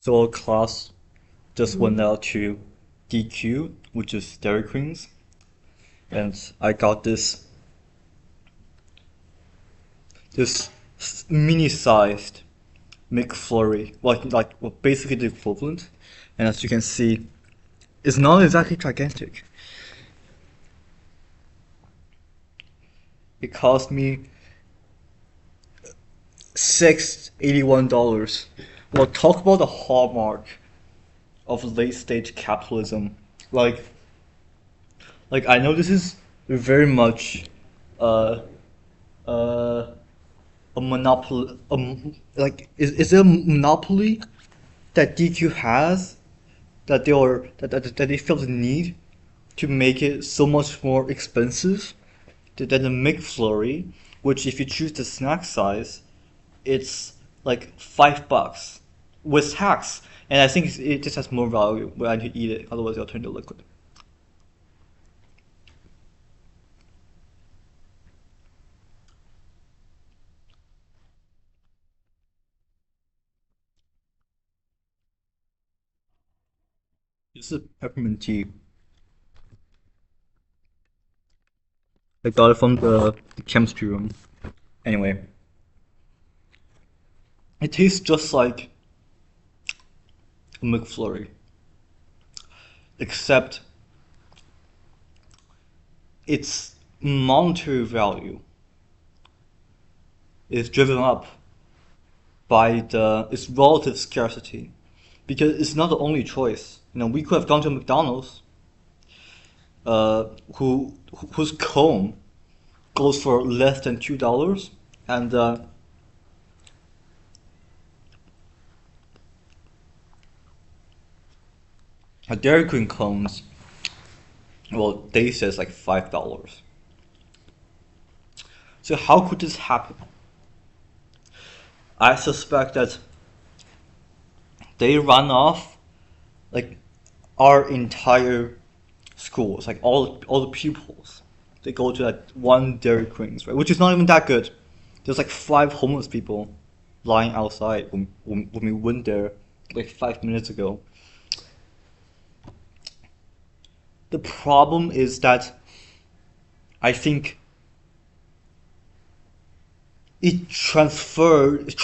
So our class just went out to DQ, which is Dairy Queens, and I got this mini-sized McFlurry, well, basically the equivalent. And as you can see, it's not exactly gigantic. It cost me $681. Well, talk about the hallmark of late stage capitalism. Like, like I know this is very much uh uh a monopoly. Is it a monopoly that DQ has that they feel the need to make it so much more expensive than the McFlurry, which if you choose the snack size, it's like $5 with tax. And I think it just has more value when you eat it, otherwise it'll turn to liquid. This is peppermint tea. I got it from the chemistry room. Anyway, it tastes just like a McFlurry, except its monetary value is driven up by its relative scarcity, because it's not the only choice. We could have gone to McDonald's, whose cone goes for less than $2, and a Dairy Queen cones, well, they says like $5. So how could this happen? I suspect that they run off like our entire schools, like all the pupils. They go to that one Dairy Queens, right? Which is not even that good. There's like 5 homeless people lying outside when we went there like 5 minutes ago. The problem is that I think it transformed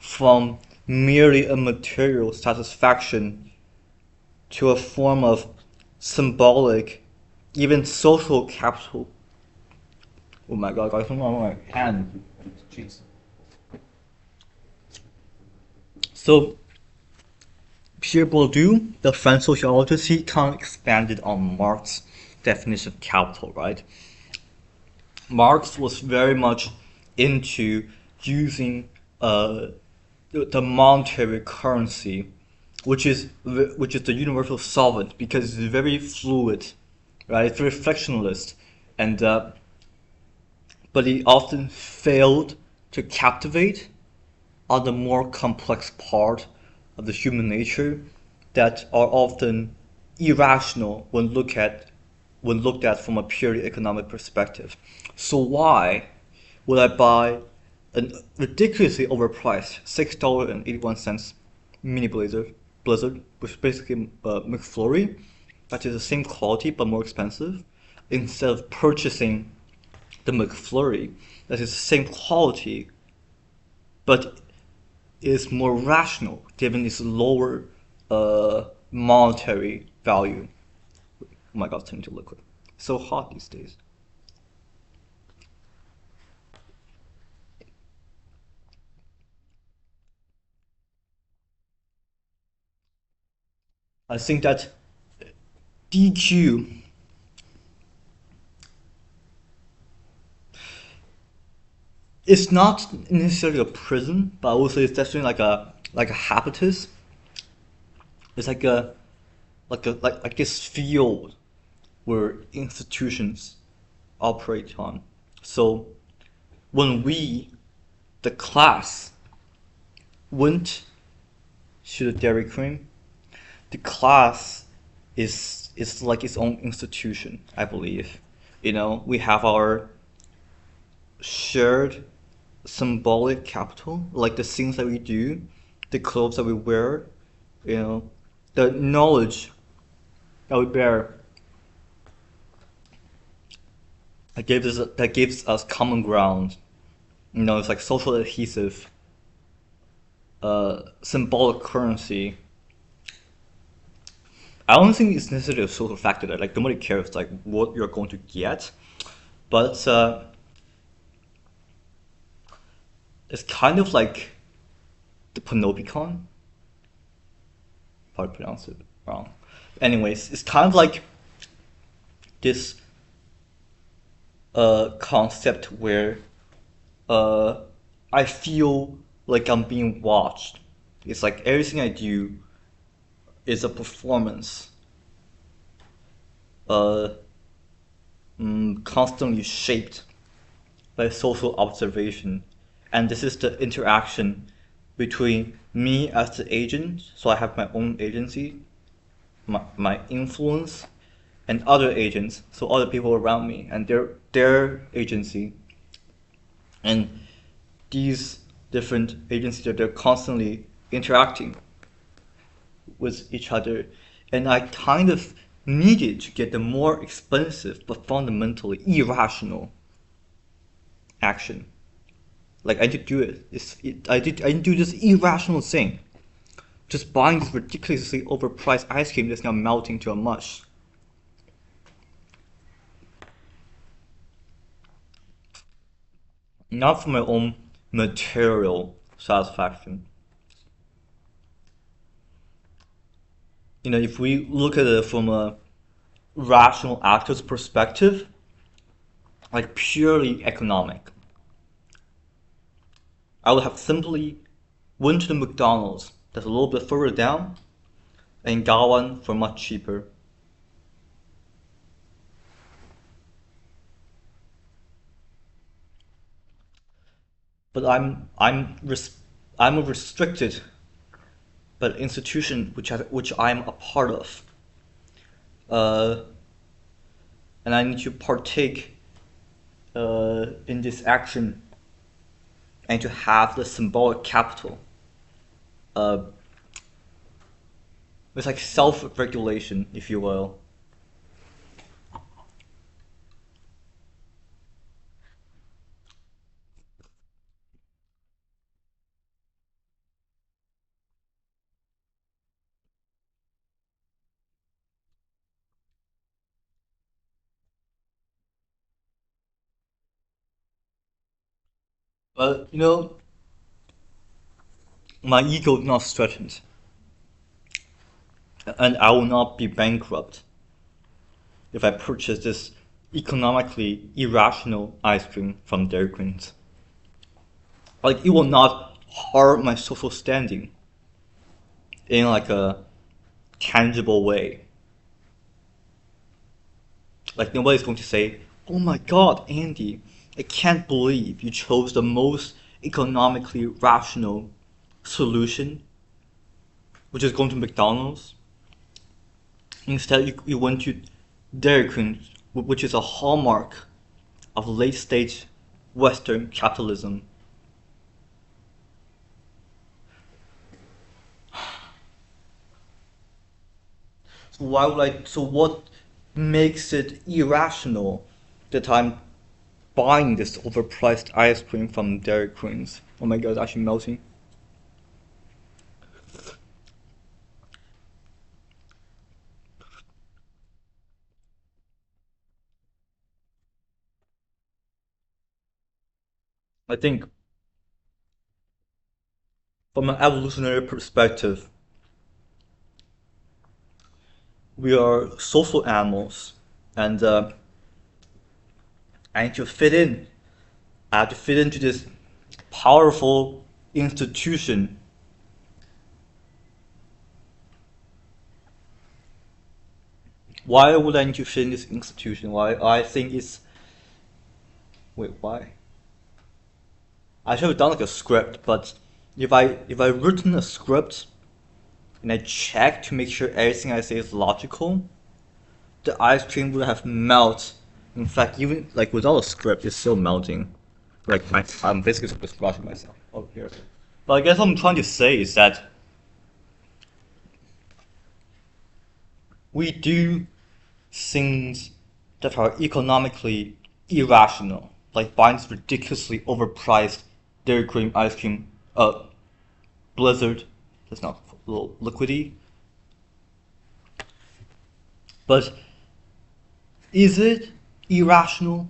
from merely a material satisfaction to a form of symbolic, even social capital. Oh my god, I got something on my hand. Jeez. So Pierre Bourdieu, the French sociologist, he kind of expanded on Marx's definition of capital, right? Marx was very much into using the monetary currency, which is the universal solvent, because it's very fluid, right? It's very frictionless, and but he often failed to captivate on the more complex part of the human nature that are often irrational when looked at from a purely economic perspective. So why would I buy a ridiculously overpriced $6.81 mini Blizzard, which is basically a McFlurry, that is the same quality but more expensive, instead of purchasing the McFlurry that is the same quality but is more rational given its lower monetary value? Oh my god, it's turning to liquid. So hot these days. I think that DQ is not necessarily a prison, but I would say it's definitely like a habitus. It's like this field where institutions operate on. So when we, the class, went to the Dairy Queen, the class is like its own institution, I believe. We have our shared symbolic capital, like the things that we do the clothes that we wear, you know, the knowledge that we bear that gives us common ground. You know, it's like social adhesive, symbolic currency. I don't think it's necessarily a social factor that like nobody cares like what you're going to get, but it's kind of like the Panopticon. Probably pronounce it wrong. Anyways, it's kind of like this concept where uh, I feel like I'm being watched. It's like everything I do is a performance, uh, constantly shaped by social observation. And this is the interaction between me as the agent, so I have my own agency, my influence, and other agents, so other people around me, and their agency. And these different agencies, they're constantly interacting with each other. And I kind of needed to get the more expensive but fundamentally irrational action. Like I did do it. I did do this irrational thing. Just buying this ridiculously overpriced ice cream that's now melting to a mush. Not for my own material satisfaction. You know, if we look at it from a rational actor's perspective, like purely economic, I would have simply went to the McDonald's that's a little bit further down and got one for much cheaper. But I'm a restricted but institution which I'm a part of, uh, and I need to partake in this action and to have the symbolic capital. Uh, it's like self-regulation, if you will. But you know, my ego is not threatened, and I will not be bankrupt if I purchase this economically irrational ice cream from Dairy Queens. Like it will not harm my social standing in like a tangible way. Like nobody's going to say, "Oh my God, Andy, I can't believe you chose the most economically rational solution, which is going to McDonald's. Instead, you went to Dairy Queen, which is a hallmark of late stage Western capitalism." So why would I? So what makes it irrational that I'm buying this overpriced ice cream from Dairy Queens? Oh my God, it's actually melting. I think from an evolutionary perspective, we are social animals, and I need to fit in. I have to fit into this powerful institution. Why would I need to fit in this institution? Why I think it's wait why? I should have done like a script, but if I written a script and I check to make sure everything I say is logical, the ice cream would have melt. In fact, even like without a script, it's still melting. Like I'm basically just rushing myself. Oh, here. But I guess what I'm trying to say is that we do things that are economically irrational, like buying this ridiculously overpriced Dairy Cream ice cream, Blizzard. That's not a little liquidy. But is it irrational?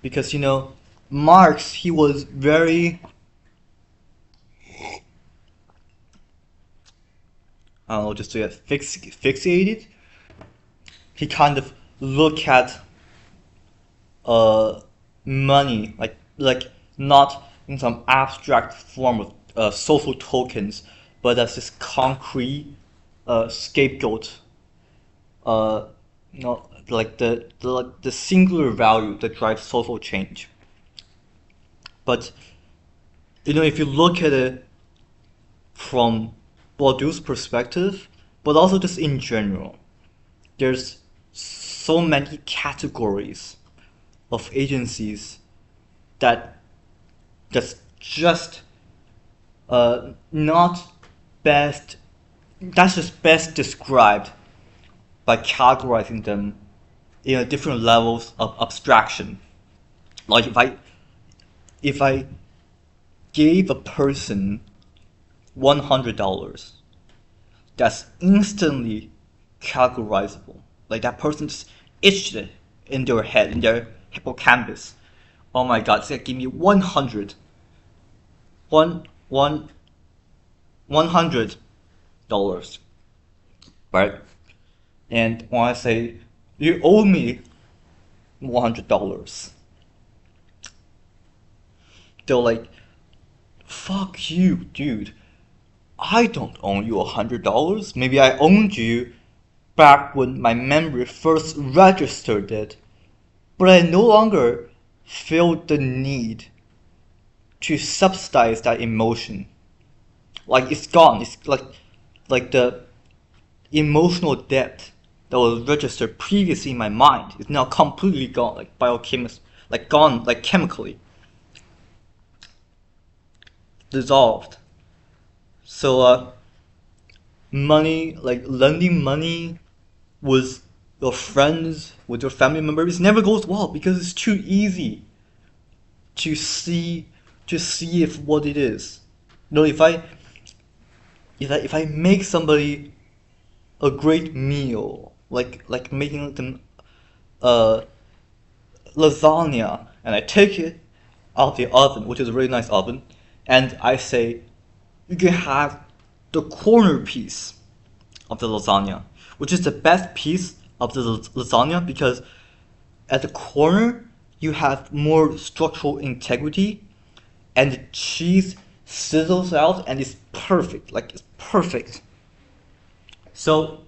Because Marx, he was very, I don't know, just to get fixated. He kind of look at uh money like not in some abstract form of social tokens, but as this concrete scapegoat, uh like the singular value that drives social change. But if you look at it from Bourdieu's perspective, but also just in general, there's so many categories of agencies that just not best that's just best described by categorizing them in different levels of abstraction. Like if I gave a person $100, that's instantly categorizable. Like that person just itched it in their head, in their hippocampus. Oh my god, it's gonna give me 100. One $100. Right? And when I say you owe me $100, they're like, fuck you, dude. I don't owe you $100. Maybe I owned you back when my memory first registered it, but I no longer feel the need to subsidize that emotion. Like it's gone. It's like the emotional depth that was registered previously in my mind is now completely gone, like biochemist, like gone, like chemically dissolved. So money, like lending money with your friends, with your family members, never goes well because it's too easy to see if what it is. If I make somebody a great meal, like making them uh lasagna, and I take it out of the oven, which is a really nice oven, and I say you can have the corner piece of the lasagna, which is the best piece of the lasagna because at the corner you have more structural integrity, and the cheese sizzles out and it's perfect. Like it's perfect. So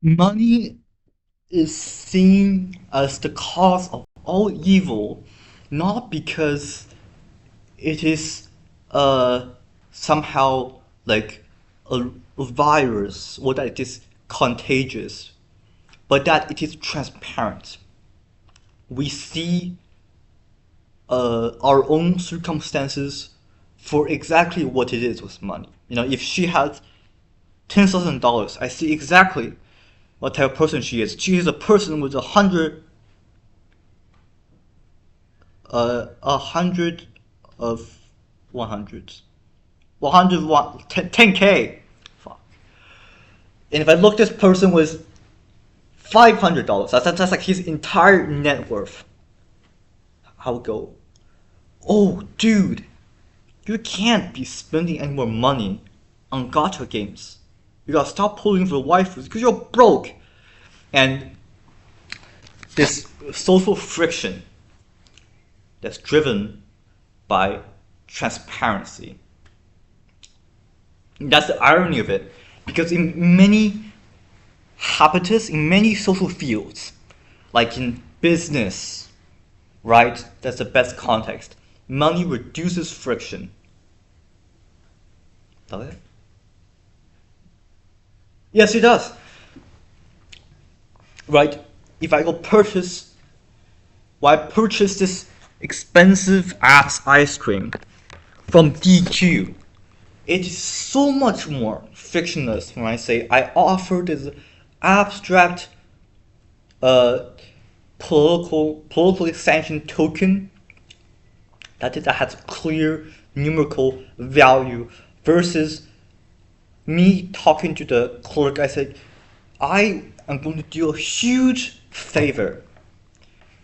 money is seen as the cause of all evil, not because it is uh, somehow like a virus or that it is contagious, but that it is transparent. We see our own circumstances for exactly what it is with money. If she had $10,000, I see exactly what type of person she is. She is a person with a hundred of 100s. 10K. Fuck. And if I look this person with $500, that's like his entire net worth. I would go, oh, dude, you can't be spending any more money on gacha games. You gotta stop pulling for waifus because you're broke. And this social friction that's driven by transparency. That's the irony of it, because in many habitus, in many social fields, like in business, right? That's the best context. Money reduces friction. Does it? Yes, it does. right? If I go purchase, well, I purchase this expensive ass ice cream from DQ, it is so much more fictionless when I say I offer this abstract, uh, politically sanctioned token that has clear numerical value versus me talking to the clerk. I said, I am going to do a huge favor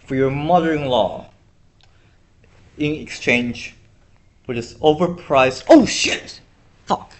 for your mother-in-law in exchange for this overpriced. Oh shit! Fuck.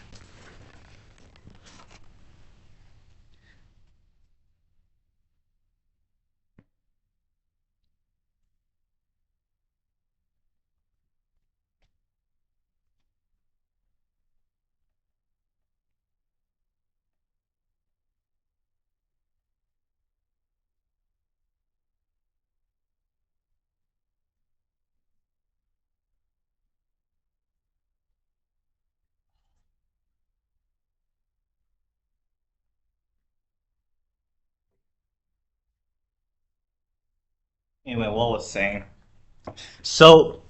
Anyway, what I was saying. So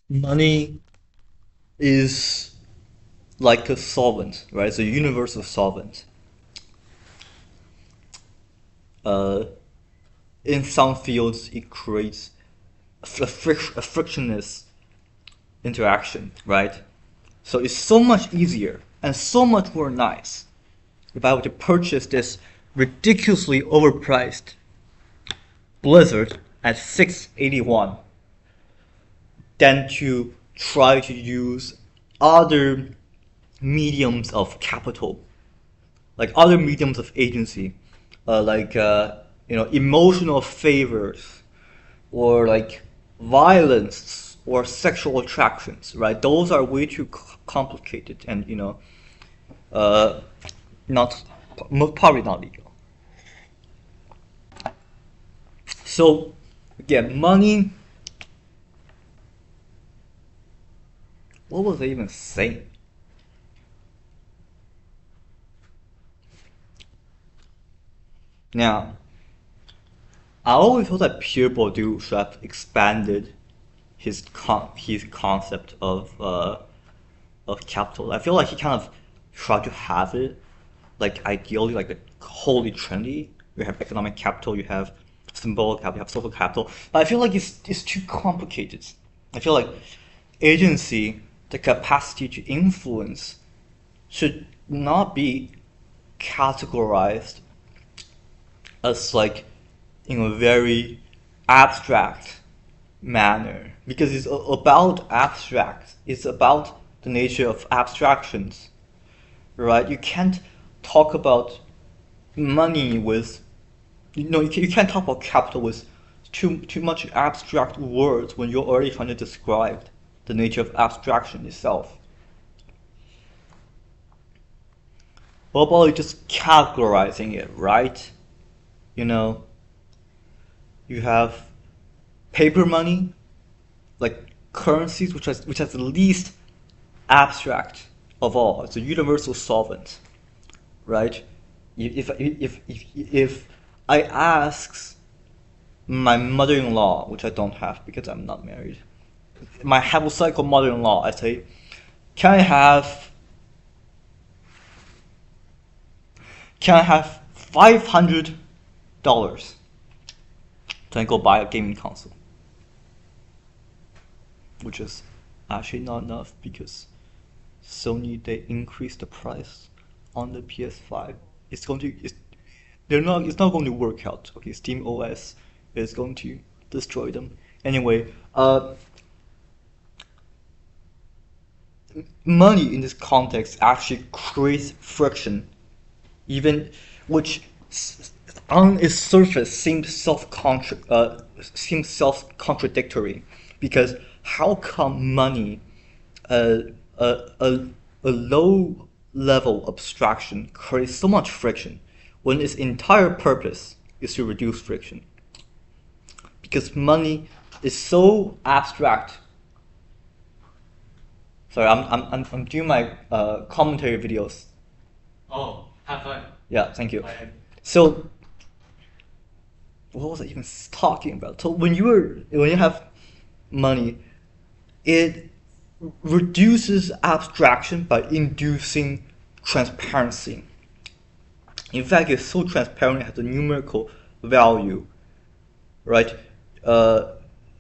money is like a solvent, right? It's a universal solvent. Uh, in some fields, it creates a frictionless interaction, right? So it's so much easier and so much more nice if I were to purchase this ridiculously overpriced Blizzard at 681 than to try to use other mediums of capital, like other mediums of agency, like emotional favors or like violence or sexual attractions, right? Those are way too complicated and uh, not probably not legal. So again, money. What was I even saying? Now, I always thought that Pierre Bourdieu should have expanded his concept of capital. I feel like he kind of tried to have it like ideally like a wholly trendy. You have economic capital, you have symbolic capital, you have social capital. But I feel like it's too complicated. I feel like agency, the capacity to influence, should not be categorized as like in a very abstract manner because it's about abstract. It's about the nature of abstractions, right? You can't talk about money with, you can't talk about capital with too much abstract words when you're already trying to describe the nature of abstraction itself. What about just categorizing it, right? You know, you have paper money, like currencies, which has the least abstract of all. It's a universal solvent, right? If I ask my mother-in-law, which I don't have because I'm not married, my hypothetical mother-in-law, I say, can I have $500? Can I go buy a gaming console? Which is actually not enough because Sony they increased the price on the PS5. It's going to it's not going to work out. Okay, Steam OS is going to destroy them. Anyway, money in this context actually creates friction, even which on its surface seems self contradictory because how come money uh, a, a, a low level abstraction creates so much friction when its entire purpose is to reduce friction. Because money is so abstract Sorry, I'm doing my commentary videos. Oh, have fun. Yeah, thank you. Bye. So, what was I even talking about? So when you have money, it reduces abstraction by inducing transparency. In fact, it's so transparent it has a numerical value, right? Uh,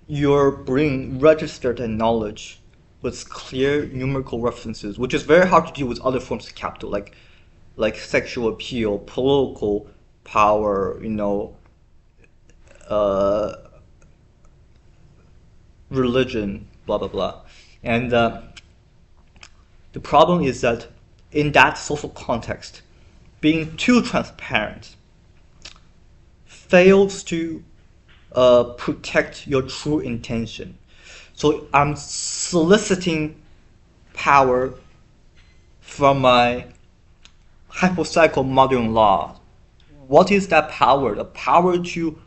your brain registered that knowledge with clear numerical references, which is very hard to do with other forms of capital, like sexual appeal, political power, uh, religion, blah blah blah. And the problem is that in that social context, being too transparent fails to protect your true intention. So I'm soliciting power from my hypothetical mother-in-law. What is that power? The power to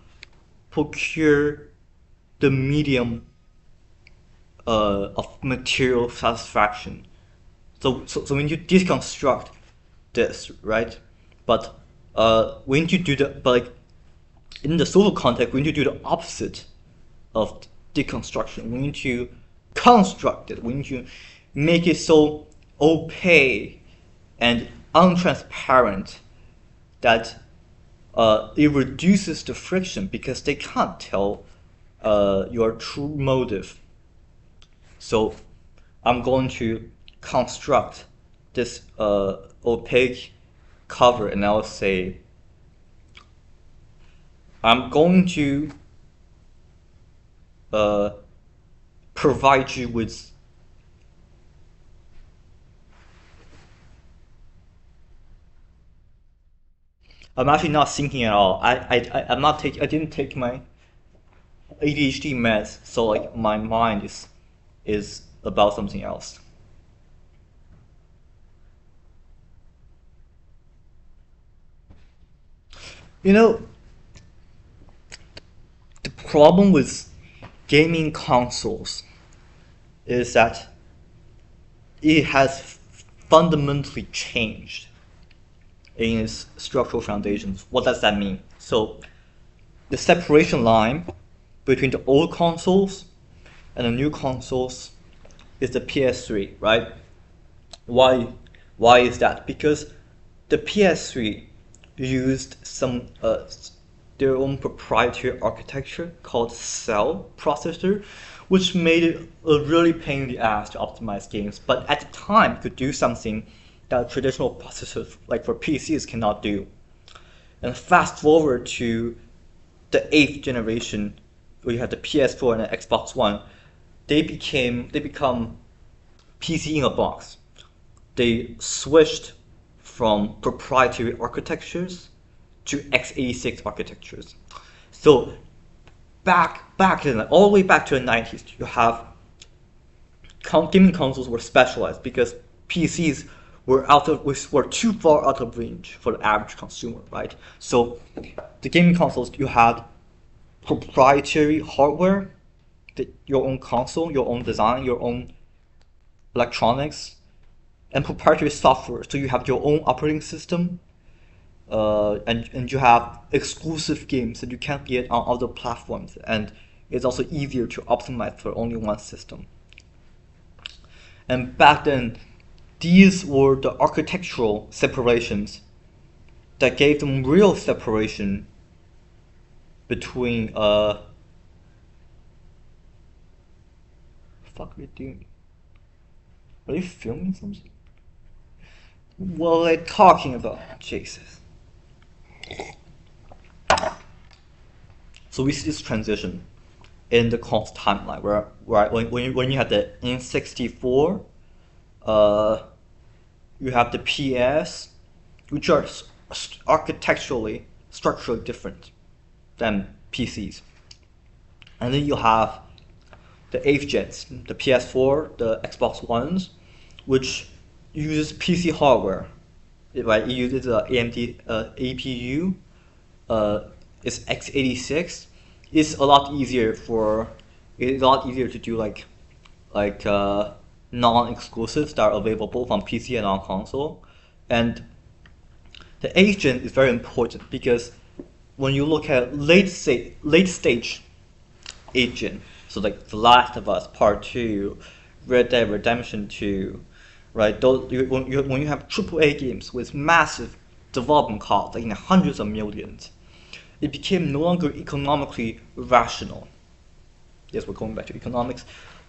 procure the medium of material satisfaction. So when you deconstruct this, right? But when you do but like in the social context, we need to do the opposite of deconstruction. We need to construct it. We need to make it so opaque and untransparent that it reduces the friction because they can't tell your true motive. So I'm going to construct this opaque cover, and I'll say I'm going to provide you with I'm actually not thinking at all. I'm not I didn't take my ADHD meds, so like my mind is about something else. You know, the problem with gaming consoles is that it has fundamentally changed in its structural foundations. What does that mean? So the separation line between the old consoles and the new consoles is the PS3, right? Why is that? Because the PS3 used some their own proprietary architecture called Cell processor, which made it a really pain in the ass to optimize games. But at the time, it could do something that traditional processors, like for PCs, cannot do. And fast forward to the eighth generation, where you have the PS4 and the Xbox One, they become PC in a box. They switched from proprietary architectures to x86 architectures. So back in all the way back to the 90s, you have gaming consoles were specialized because PCs were too far out of range for the average consumer, right? So the gaming consoles, you had proprietary hardware, your own console, your own design, your own electronics, and proprietary software. So you have your own operating system, and you have exclusive games that you can't get on other platforms, and it's also easier to optimize for only one system. And back then, these were the architectural separations that gave them real separation between fuck are you doing? Are you filming something? What are they talking about? Jesus. So we see this transition in the console timeline where when you have the N64, you have the PS, which are architecturally, structurally different than PCs. And then you have the 8th gens, the PS4, the Xbox Ones, which uses PC hardware. Right? It uses the AMD APU. It's x86. It's a lot easier to do like non-exclusives that are available from PC and on console. And the agent is very important because when you look at late stage agent, so like The Last of Us Part 2, Red Dead Redemption 2, right? When you have AAA games with massive development costs, like in the hundreds of millions, it became no longer economically rational. Yes, we're going back to economics,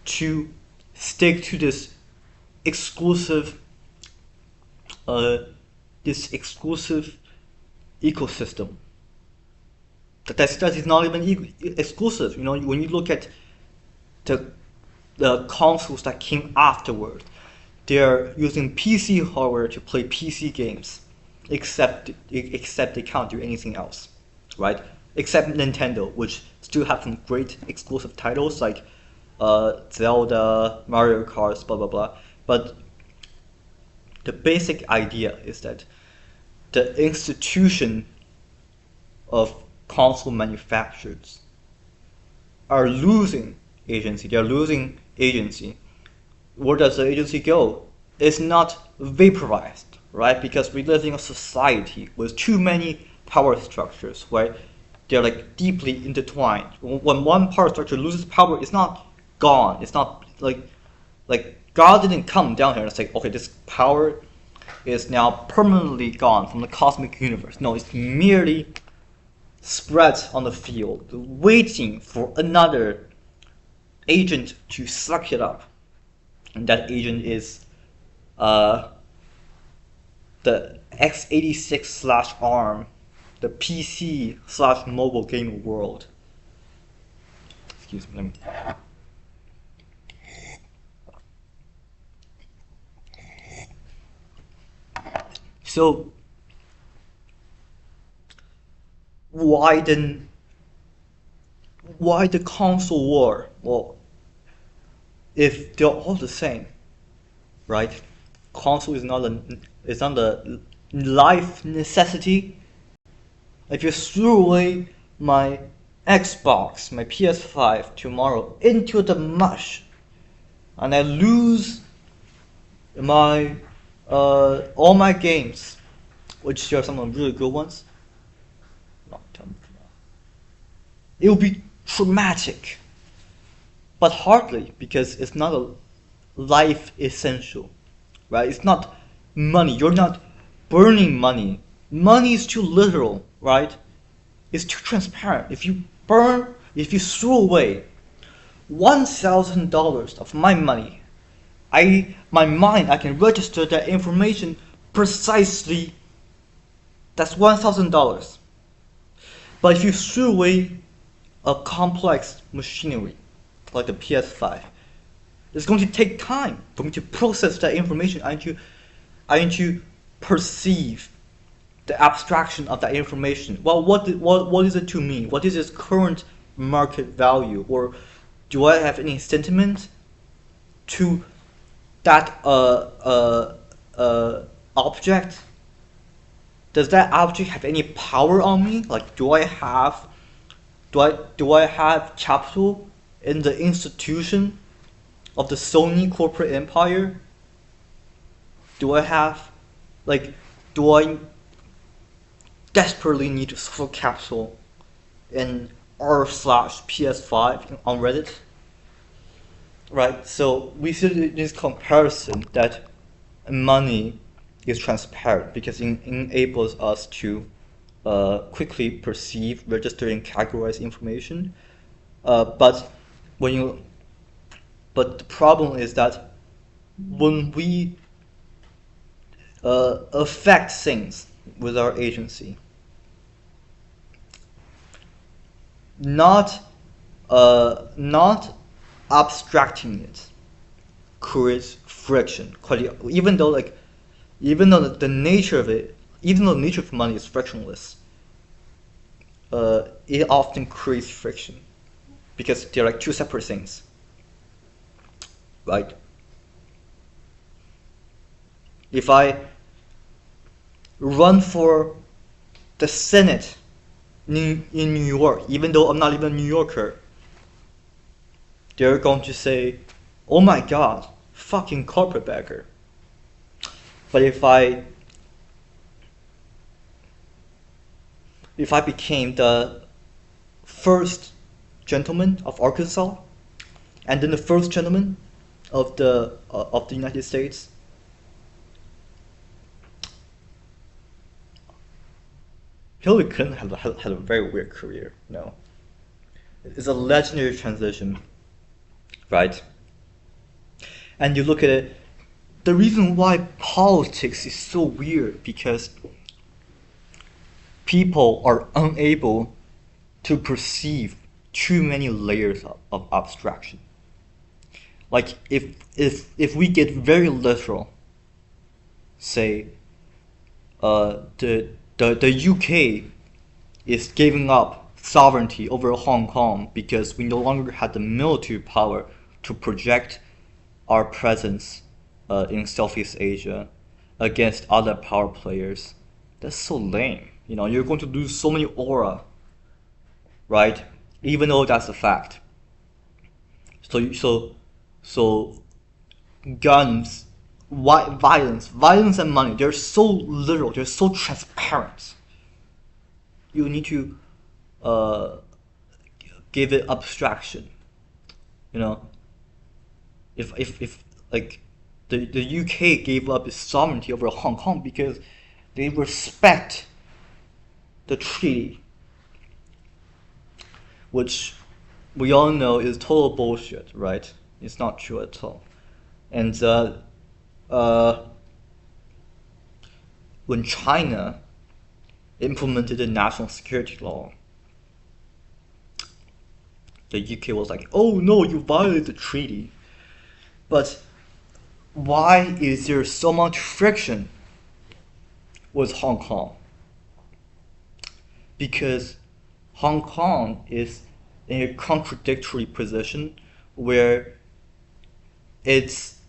to stick to exclusive, this exclusive ecosystem. That is not even exclusive. You know, when you look at the consoles that came afterward, they're using PC hardware to play PC games, except they can't do anything else, right? Except Nintendo, which still have some great exclusive titles like Zelda, Mario Kart, blah blah blah. But the basic idea is that the institution of console manufacturers are losing agency. They're losing agency. Where does the agency go? It's not vaporized, right? Because we live in a society with too many power structures, right? They're like deeply intertwined. When one power structure loses power, it's not gone. It's not like God didn't come down here and say, okay, this power is now permanently gone from the cosmic universe. No, it's merely spread on the field, waiting for another agent to suck it up. And that agent is the x86/ARM, the PC/mobile gaming world. Excuse me. Let me. So why the console war? Well, if they're all the same, right? Console is not a life necessity. If you threw away my Xbox, my PS5 tomorrow into the mush, and I lose my all my games, which there are some really good ones, it will be traumatic, but hardly, because it's not a life essential, right? It's not money. You're not burning money. Money is too literal, right? It's too transparent. If you throw away $1,000 of my money, I can register that information precisely. That's $1,000. But if you threw away a complex machinery like the PS5, it's going to take time for me to process that information. I need to perceive the abstraction of that information. Well, what is it to me? What is its current market value? Or do I have any sentiment to that object? Does that object have any power on me? Like, do I have capital in the institution of the Sony corporate empire? Do I desperately need to throw capital in r/PS5 on Reddit? Right, so we see this comparison that money is transparent because it enables us to quickly perceive, register, and categorize information. But the problem is that when we affect things with our agency, not abstracting it creates friction. Even though the nature of money is frictionless, it often creates friction because they're like two separate things, right? If I run for the Senate in New York, even though I'm not even a New Yorker, they're going to say, "Oh my God, fucking carpetbagger. But if I became the first gentleman of Arkansas, and then the first gentleman of the United States, Hillary Clinton had a very weird career. It's a legendary transition, right? And you look at it, the reason why politics is so weird because people are unable to perceive too many layers of abstraction. Like if we get very literal, say the UK is giving up sovereignty over Hong Kong because we no longer have the military power to project our presence in Southeast Asia against other power players. That's so lame. You're going to lose so many aura, right? Even though that's a fact. So guns, violence and money, they're so literal, they're so transparent. You need to give it abstraction. If like the UK gave up its sovereignty over Hong Kong because they respect the treaty, which we all know is total bullshit, right? It's not true at all. And when China implemented the national security law, the UK was like, "Oh no, you violated the treaty." But why is there so much friction with Hong Kong? Because Hong Kong is in a contradictory position where its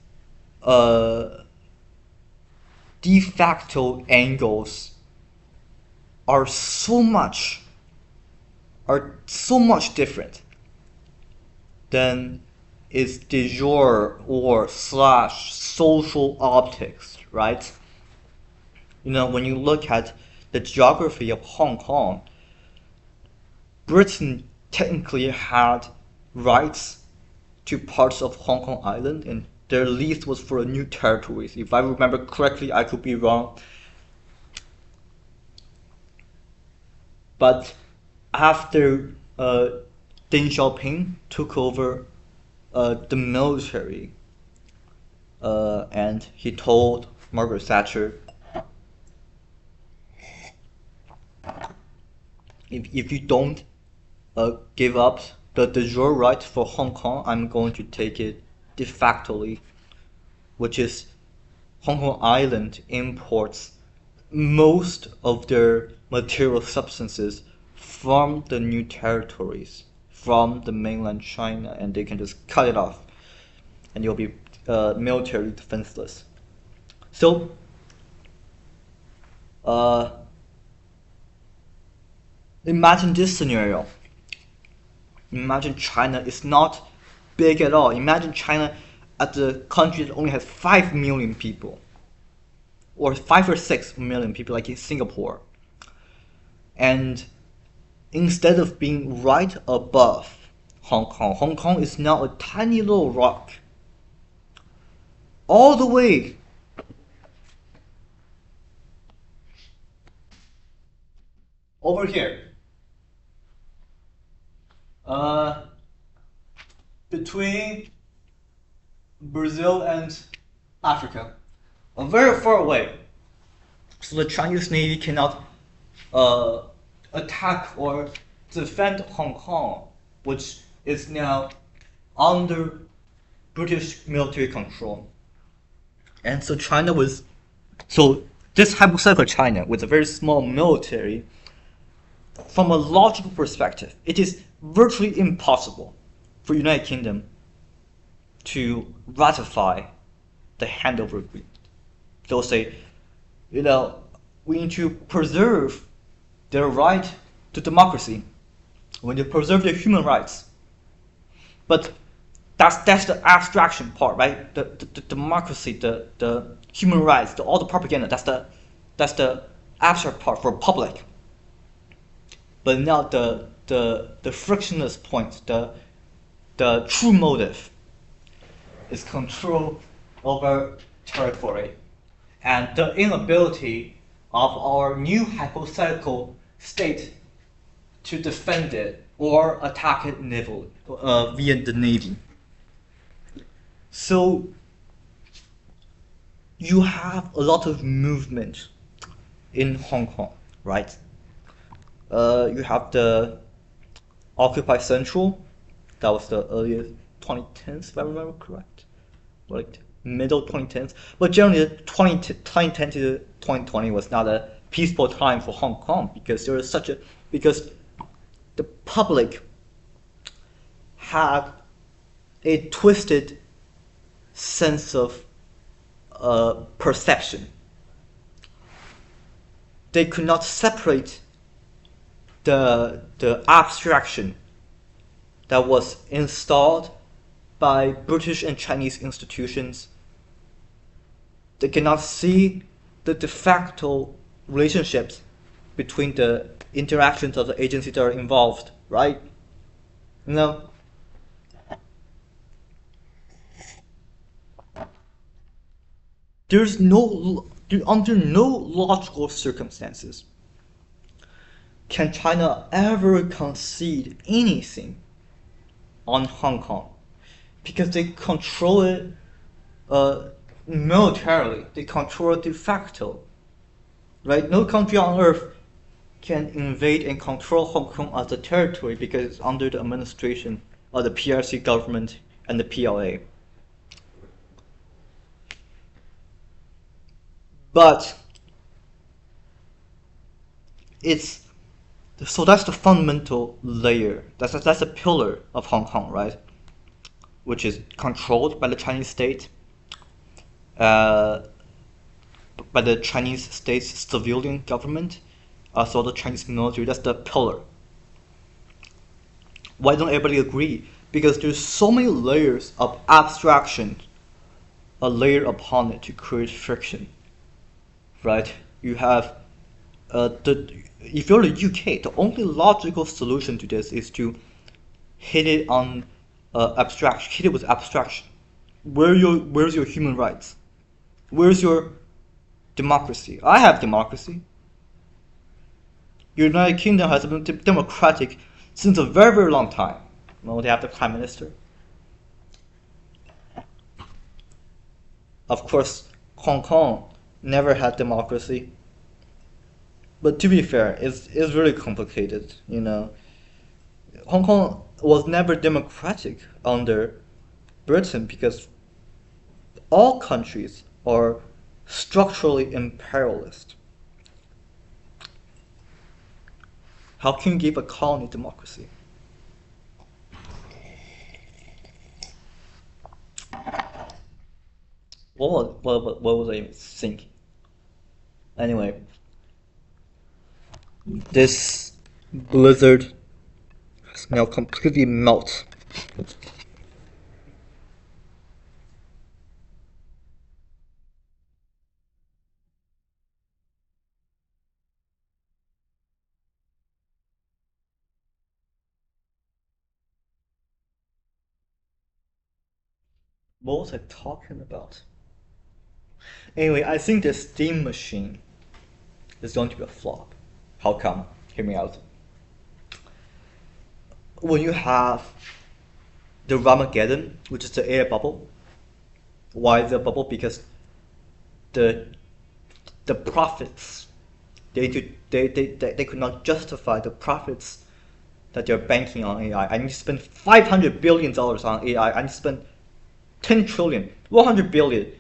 de facto angles are so much different than its de jure or slash social optics, right? When you look at the geography of Hong Kong, Britain technically had rights to parts of Hong Kong Island, and their lease was for new territories. If I remember correctly, I could be wrong. But after Deng Xiaoping took over the military, and he told Margaret Thatcher, if you don't give up the de jure right for Hong Kong, I'm going to take it de facto, which is Hong Kong Island imports most of their material substances from the new territories, from the mainland China, and they can just cut it off and you'll be military defenseless. So imagine this scenario. Imagine China is not big at all. Imagine China as a country that only has 5 million people, or 5 or 6 million people, like in Singapore. And instead of being right above Hong Kong is now a tiny little rock, all the way over here. Between Brazil and Africa, very far away. So the Chinese Navy cannot attack or defend Hong Kong, which is now under British military control. And so this hypothetical China with a very small military, from a logical perspective, it is virtually impossible for United Kingdom to ratify the handover agreement. They'll say, we need to preserve their right to democracy. We need to preserve their human rights. But That's the abstraction part, right? The democracy, the human rights, all the propaganda. That's the abstract part for public. But now the frictionless point, the true motive, is control over territory, and the inability of our new hypothetical state to defend it or attack it via the navy. So you have a lot of movement in Hong Kong, right? You have the Occupy Central, that was the earliest 2010s, if I remember correct, like middle 2010s. But generally, 2010 to 2020 was not a peaceful time for Hong Kong because because the public had a twisted sense of perception. They could not separate the abstraction that was installed by British and Chinese institutions. They cannot see the de facto relationships between the interactions of the agencies that are involved, right? No. Under no logical circumstances can China ever concede anything on Hong Kong, because they control it militarily, they control it de facto, right? No country on earth can invade and control Hong Kong as a territory because it's under the administration of the PRC government and the PLA. But so that's the fundamental layer. That's a pillar of Hong Kong, right? Which is controlled by the Chinese state, by the Chinese state's civilian government, also the Chinese military. That's the pillar. Why don't everybody agree? Because there's so many layers of abstraction, a layer upon it to create friction, right? You have if you're the UK, the only logical solution to this is to hit it on abstraction. Hit it with abstraction. Where's your human rights? Where's your democracy? I have democracy. United Kingdom has been democratic since a very, very long time. Well, they have the Prime Minister. Of course, Hong Kong never had democracy. But to be fair, it's really complicated, you know. Hong Kong was never democratic under Britain because all countries are structurally imperialist. How can you give a colony democracy? What was I thinking? Anyway, this blizzard has now completely melted. What was I talking about? Anyway, I think the steam machine is going to be a flop. How come? Hear me out. When you have the Ramageddon, which is the air bubble, why the bubble? Because the profits, they could not justify the profits that they're banking on AI. I need to spend $500 billion on AI. I need to spend 10 trillion, 100 billion,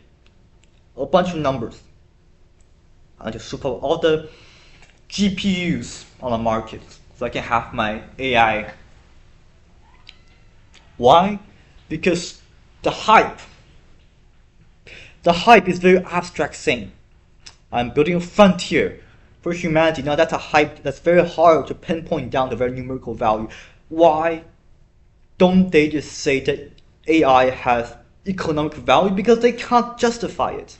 a bunch of numbers. I need to super all the GPUs on the market so I can have my AI. Why? Because the hype is very abstract thing. I'm building a frontier for humanity. Now that's a hype that's very hard to pinpoint down the very numerical value. Why don't they just say that AI has economic value because they can't justify it.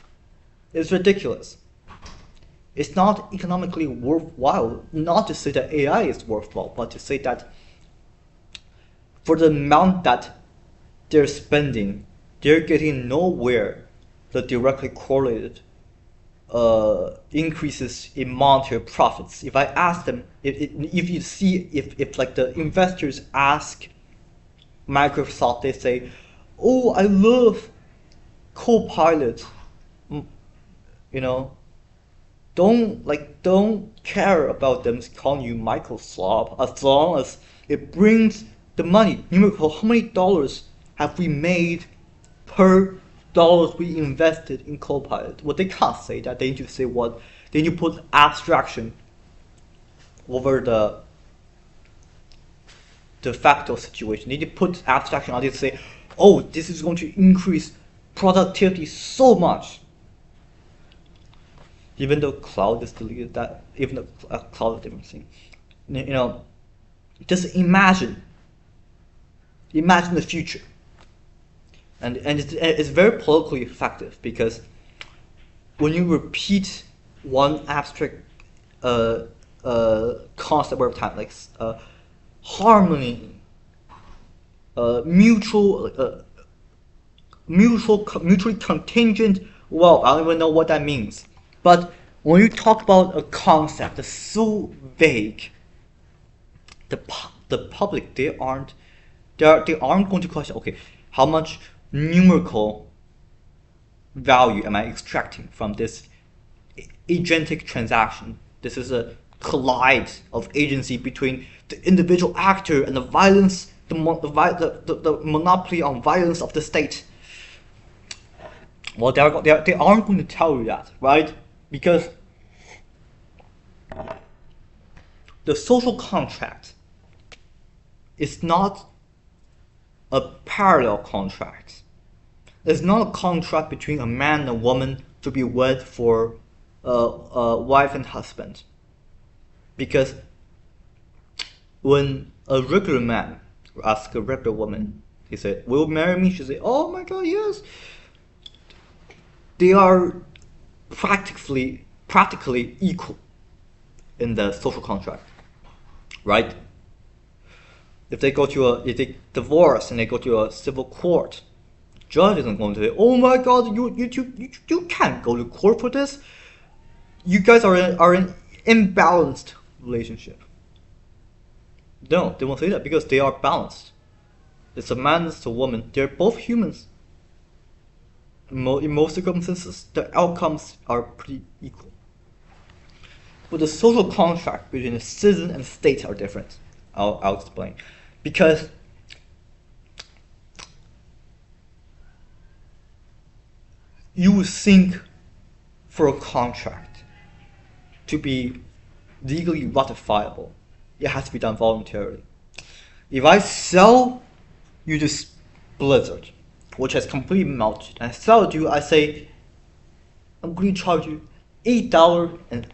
It's ridiculous. It's not economically worthwhile not to say that AI is worthwhile, but to say that for the amount that they're spending, they're getting nowhere that directly correlated increases in monetary profits. If I ask them, if you see, if like the investors ask Microsoft, they say, "Oh, I love Copilot," you know, don't care about them calling you Microsoft as long as it brings the money. Numerical, how many dollars have we made per dollars we invested in Copilot? Well, they can't say that. They need to say what? They need to put abstraction over the factual situation. They need to put abstraction on it to say, oh, this is going to increase productivity so much. Even though cloud is deleted, that even though cloud is a different thing. Just imagine the future. And it's very politically effective because when you repeat one abstract concept over time, like harmony, mutually contingent. Well, I don't even know what that means. But when you talk about a concept that's so vague, the public they aren't going to question. Okay, how much numerical value am I extracting from this agentic transaction? This is a collide of agency between the individual actor and the violence, the monopoly on violence of the state. Well, they aren't going to tell you that, right? Because the social contract is not a parallel contract. It's not a contract between a man and a woman to be wed for wife and husband. Because when a regular man asks a regular woman, he said, "Will you marry me?" She said, "Oh my God, yes." They are practically equal in the social contract, right? If they divorce and they go to a civil court, judge isn't going to say, "Oh my God, you can't go to court for this. You guys are in imbalanced relationship." No, they won't say that because they are balanced. It's a man, it's a woman. They're both humans. In most circumstances, the outcomes are pretty equal. But the social contract between the citizen and the state are different. I'll explain. Because you would think for a contract to be legally ratifiable, it has to be done voluntarily. If I sell you this Blizzard, which has completely melted, and I sell it to you, I say, I'm going to charge you $8 and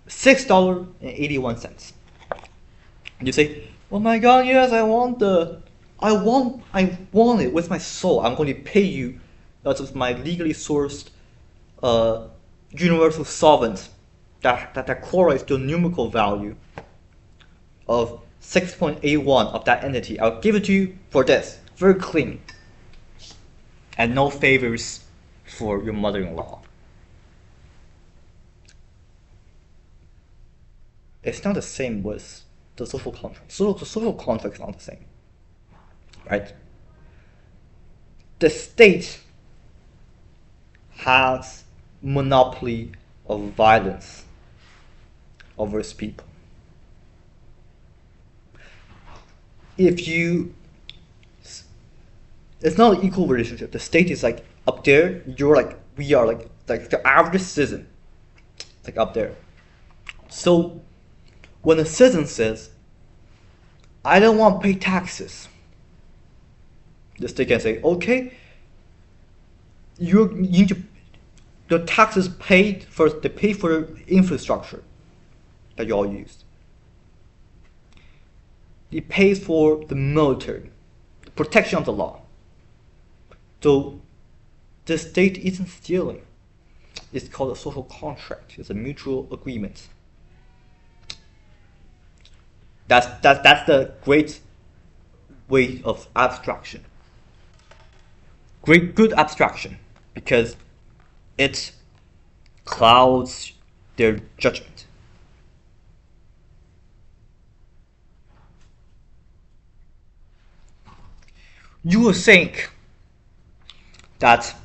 $6.81. And you say, "Oh my God, yes, I want it with my soul. I'm going to pay you out of my legally sourced universal solvent that correlates to a numerical value of 6.81 of that entity. I'll give it to you for this, very clean, and no favors for your mother-in-law." It's not the same with the social contract. The social contract is not the same, right? The state has monopoly of violence over its people. It's not an equal relationship. The state is like up there. We are like the average citizen, like up there. So when a citizen says, "I don't want to pay taxes," the state can say, "Okay, the taxes paid first. They pay for the infrastructure that you all use. It pays for the military. protection of the law. So the state isn't stealing. It's called a social contract. It's a mutual agreement. That's the great way of abstraction. Good abstraction, because it clouds their judgment. You will think that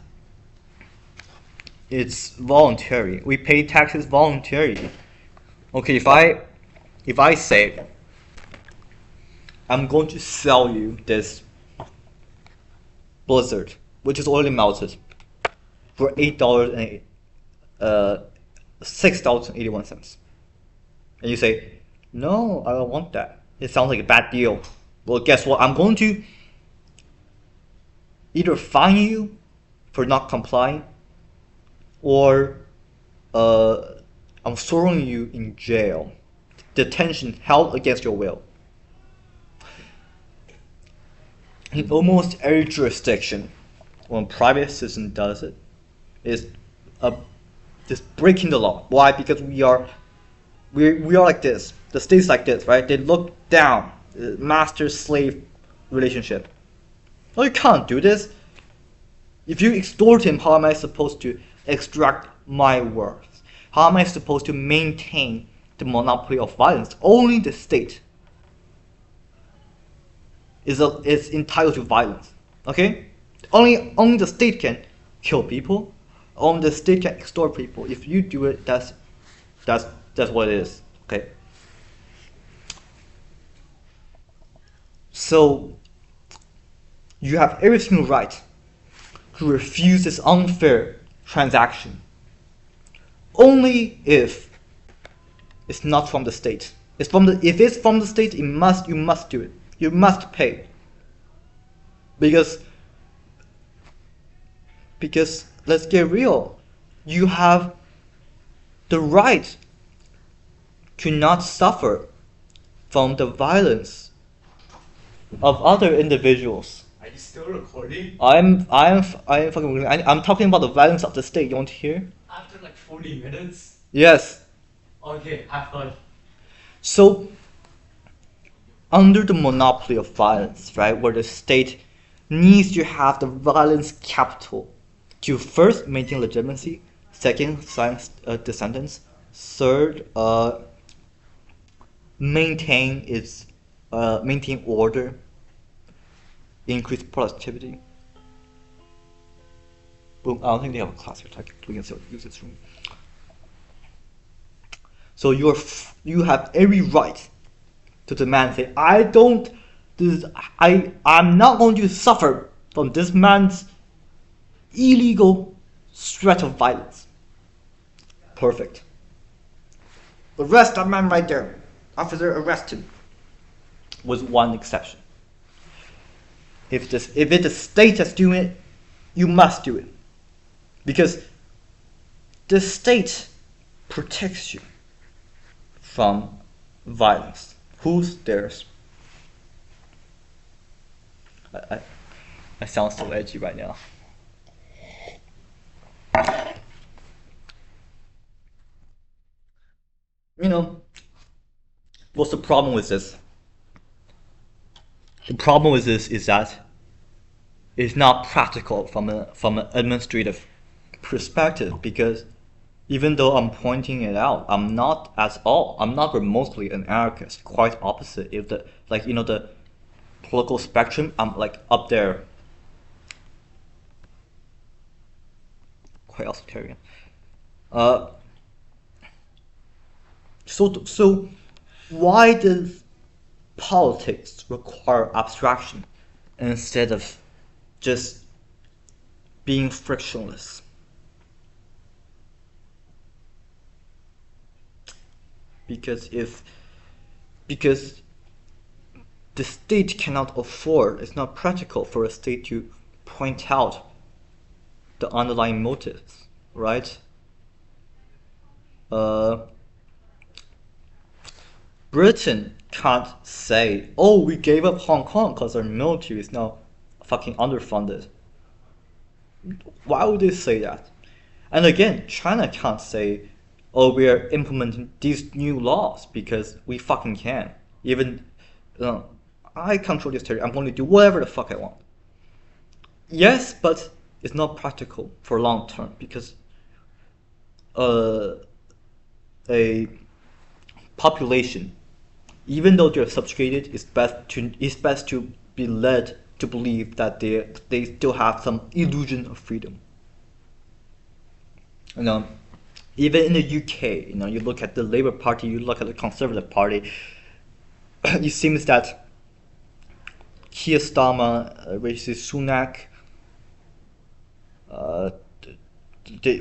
it's voluntary. We pay taxes voluntarily. Okay, if I say I'm going to sell you this Blizzard, which is already melted, for $8 and $6.81, and you say, no, I don't want that. It sounds like a bad deal. Well, guess what? I'm going to either fine you for not complying, or I'm throwing you in jail, detention, held against your will. In almost every jurisdiction, when a private citizen does it, is just breaking the law. Why? Because we are like this. The state's like this, right? They look down, master-slave relationship. Oh, you can't do this. If you extort him, how am I supposed to extract my worth? How am I supposed to maintain the monopoly of violence? Only the state is entitled to violence. Okay? Only the state can kill people. Only the state can extort people. If you do it, that's what it is. Okay? So you have every single right to refuse this unfair transaction, only if it's not from the state. If it's from the state, you must do it. You must pay. Because let's get real, you have the right to not suffer from the violence of other individuals. Are you still recording? I'm fucking. I'm talking about the violence of the state. You want to hear? After like 40 minutes? Yes. Okay, have fun. So, under the monopoly of violence, right, where the state needs to have the violence capital to first maintain legitimacy, second, silence dissenters, third, maintain order, increase productivity. Boom! I don't think they have a class here. We can still use this room. So you have every right to demand. Say, I'm not going to suffer from this man's illegal threat of violence. Perfect. Arrest that man right there. Officer, arrest him. With one exception. If it's the state that's doing it, you must do it. Because the state protects you from violence. Who's theirs? I sound so edgy right now. You know, what's the problem with this? The problem with this is that it's not practical from an administrative perspective, because even though I'm pointing it out, I'm not remotely an anarchist. Quite opposite. If the political spectrum, I'm like up there. Quite authoritarian. So why does politics require abstraction instead of just being frictionless? Because the state cannot afford, it's not practical for a state to point out the underlying motives, right? Britain can't say, oh, we gave up Hong Kong because our military is now fucking underfunded. Why would they say that? And again, China can't say, "Oh, we are implementing these new laws because we fucking can." Even, I control this territory. I'm going to do whatever the fuck I want. Yes, but it's not practical for long term because a population, even though they're subjugated, it's best to be led to believe that they still have some illusion of freedom. Even in the UK, you look at the Labour Party, you look at the Conservative Party, it seems that Keir Starmer, Rishi Sunak,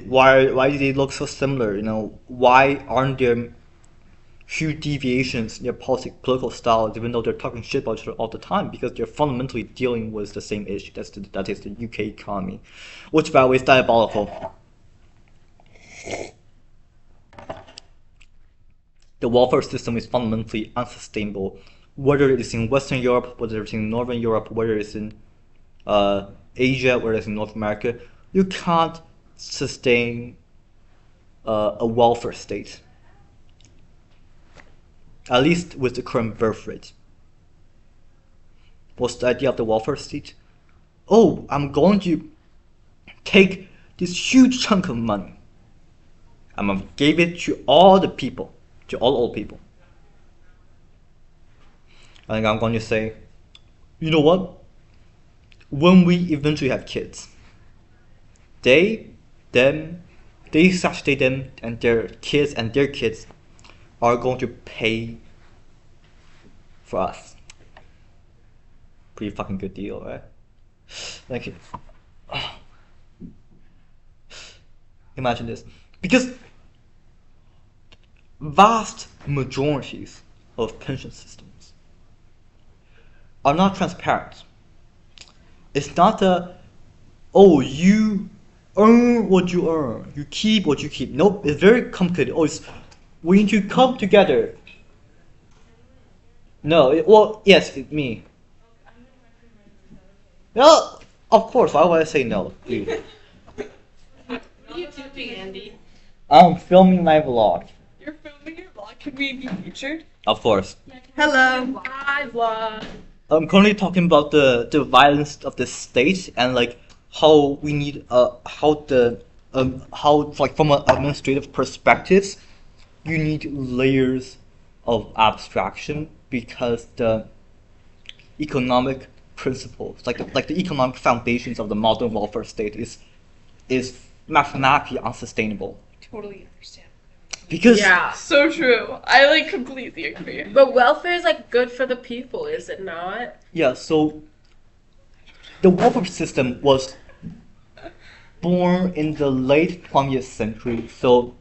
why do they look so similar? Why aren't there huge deviations in their political styles, even though they're talking shit about each other all the time? Because they're fundamentally dealing with the same issue. That is the UK economy, which, by the way, is diabolical. The welfare system is fundamentally unsustainable, whether it's in Western Europe, whether it's in Northern Europe, whether it's in Asia, whether it's in North America. You can't sustain a welfare state, at least with the current birth rate. What's the idea of the welfare state? Oh, I'm going to take this huge chunk of money. I'm going to give it to all the people, to all old people. And I'm going to say, you know what? When we eventually have kids, they, them, and their kids are going to pay for us. Pretty fucking good deal, right? Thank you. Imagine this. Because vast majorities of pension systems are not transparent. It's not you earn what you earn, you keep what you keep. Nope, it's very complicated. We need to come together. No, yes, it's me. Well, of course, why would I say no? Please. What are you doing, Andy? I'm filming my vlog. You're filming your vlog. Could we be featured? Of course. Hello. Hi, vlog. I'm currently talking about the violence of the state and how we need how from an administrative perspectives, you need layers of abstraction because the economic principles, like the economic foundations of the modern welfare state is mathematically unsustainable. Totally understand. Because Yeah. So true. I completely agree. But welfare is good for the people, is it not? yeah, so the welfare system was born in the late 20th century. So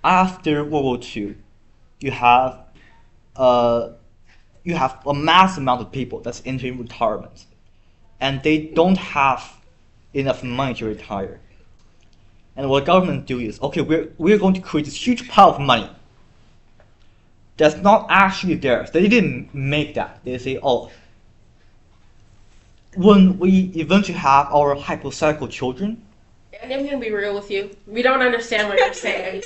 after World War II, you have a mass amount of people that's entering retirement, and they don't have enough money to retire. And what government do is, okay, we're going to create this huge pile of money that's not actually theirs. They didn't make that. They say, oh, when we eventually have our hypothetical children, And I'm gonna be real with you. We don't understand what you're saying.